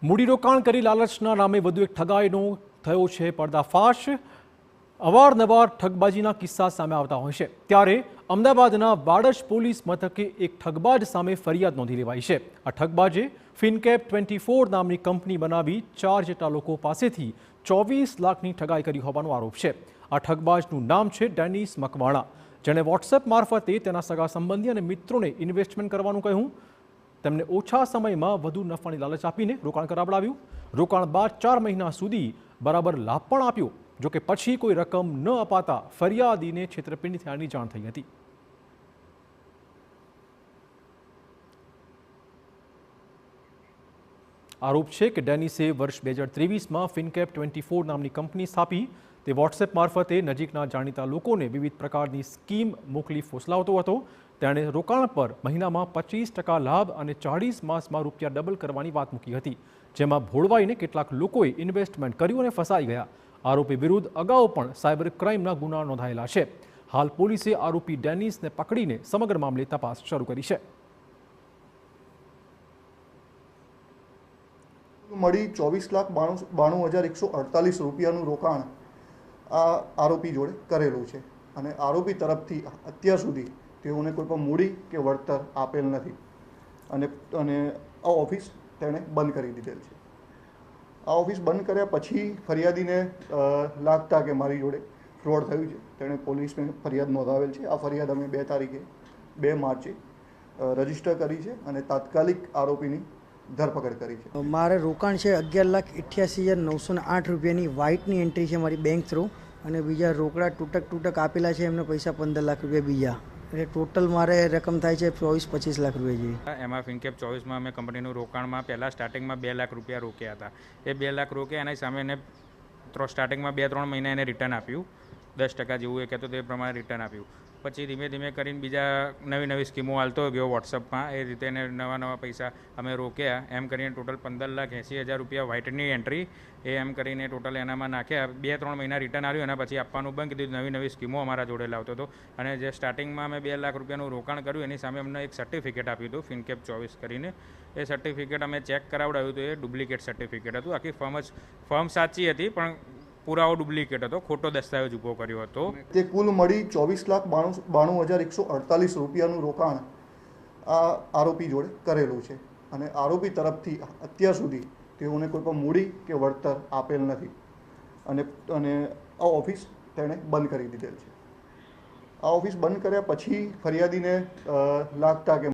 મૂડીરોકાણ કરી લાલચના નામે વધુ એક ઠગાઈનો થયો છે પર્દાફાશ। અવારનવાર ઠગબાજીના કિસ્સા સામે આવતા હોય છે, ત્યારે અમદાવાદના વાડજ પોલીસ મથકે એક ઠગબાજ સામે ફરિયાદ નોંધી લેવાઈ છે। આ ઠગબાજે ફિનકેપ 24 નામની કંપની બનાવી 4 જેટલા લોકો પાસેથી 24 લાખની ઠગાઈ કરી હોવાનો આરોપ છે। આ ઠગબાજનું નામ છે ડેનિસ મકવાણા, જેણે વોટ્સએપ મારફતે તેના સગા સંબંધી અને મિત્રોને ઇન્વેસ્ટમેન્ટ કરવાનું કહ્યું। તેમને ઓછા સમયમાં વધુ નફાની લાલચ આપીને રોકાણ કરાવડાવ્યું। રોકાણ બાદ 4 મહિના સુધી બરાબર લાભ પણ આપ્યો, જોકે પછી કોઈ રકમ ન અપાતા ફરિયાદીને છેતરપિંડી થયાની જાણ થઈ હતી। આરોપ છે કે ડેનિસે વર્ષ 2023માં ફિનકેપ 24 નામની કંપની સ્થાપી। તે વોટ્સએપ મારફતે નજીકના જાણીતા લોકોને વિવિધ પ્રકારની સ્કીમ મોકલી ફોસલાવતો હતો। તેણે રોકાણ પર મહિનામાં 25% લાભ અને 40 માસમાં રૂપિયા ડબલ કરવાની વાત મૂકી હતી, જેમાં ભોળવાઈને કેટલાક લોકોએ ઇન્વેસ્ટમેન્ટ કર્યું અને ફસાઈ ગયા। આરોપી વિરુદ્ધ અગાઉ પણ સાયબર ક્રાઇમના ગુના નોંધાયેલા છે। હાલ પોલીસે આરોપી ડેનિસને પકડીને સમગ્ર મામલે તપાસ શરૂ કરી છે। મળી 24,92,148 રૂપિયાનું રોકાણ આ આરોપી જોડે કરેલું છે અને આરોપી તરફથી અત્યાર સુધી તેઓને કોઈ પણ મૂડી કે વળતર આપેલ નથી અને આ ઓફિસ તેણે બંધ કરી દીધેલ છે। આ ઓફિસ બંધ કર્યા પછી ફરિયાદીને લાગતા કે મારી જોડે ફ્રોડ થયું છે, તેણે પોલીસને ફરિયાદ નોંધાવેલ છે। આ ફરિયાદ અમે 2 માર્ચે રજીસ્ટર કરી છે અને તાત્કાલિક આરોપીની ધરપકડ કરી છે। મારે રોકાણ છે 11,88,908 રૂપિયાની વ્હાઇટની એન્ટ્રી છે મારી બેંક થ્રુ, અને બીજા રોકડા તૂટક આપેલા છે એમને પૈસા 15 લાખ રૂપિયા બીજા, એટલે ટોટલ મારે રકમ થાય છે 24-25 લાખ રૂપિયા જેવી। એમાં ફિનકેપ 24માં અમે કંપનીનું રોકાણમાં પહેલાં સ્ટાર્ટિંગમાં 2 લાખ રૂપિયા રોક્યા હતા। એ 2 લાખ રોક્યા એના સામે એને સ્ટાર્ટિંગમાં 2-3 મહિના એને રિટર્ન આપ્યું, 10% જેવું એ કહેતો તે પ્રમાણે રિટર્ન આપ્યું। પછી ધીમે ધીમે કરીને બીજા નવી સ્કીમો હાલતો ગયો વોટ્સઅપમાં, એ રીતે એને નવા પૈસા અમે રોક્યા। એમ કરીને ટોટલ 15,80,000 રૂપિયા વ્હાઇટની એન્ટ્રી, એ એમ કરીને ટોટલ એનામાં નાખ્યા। 2-3 મહિના રિટર્ન આવ્યું, એના પછી આપવાનું બંધ કીધું। નવી સ્કીમો અમારા જોડે લાવતો હતો અને જે સ્ટાર્ટિંગમાં અમે 2 લાખ રૂપિયાનું રોકાણ કર્યું એની સામે અમને એક સર્ટિફિકેટ આપ્યું હતું ફિનકેપ 24 કરીને। એ સર્ટિફિકેટ અમે ચેક કરાવડાવ્યું હતું, એ ડુપ્લિકેટ સર્ટિફિકેટ હતું। આખી ફર્મ સાચી હતી પણ પુરાવો ડુપ્લિકેટ હતો, ખોટો દસ્તાવેજ ઊભો કર્યો હતો। તે કુલ મળી 24,92,148 રૂપિયાનું રોકાણ આ આરોપી જોડે કરેલું છે અને આરોપી તરફથી અત્યાર સુધી તેઓને કોઈ પણ મૂડી કે વળતર આપેલ નથી અને આ ઓફિસ તેણે બંધ કરી દીધેલ છે। આ ઓફિસ બંધ કર્યા પછી ફરિયાદીને લાગતા કે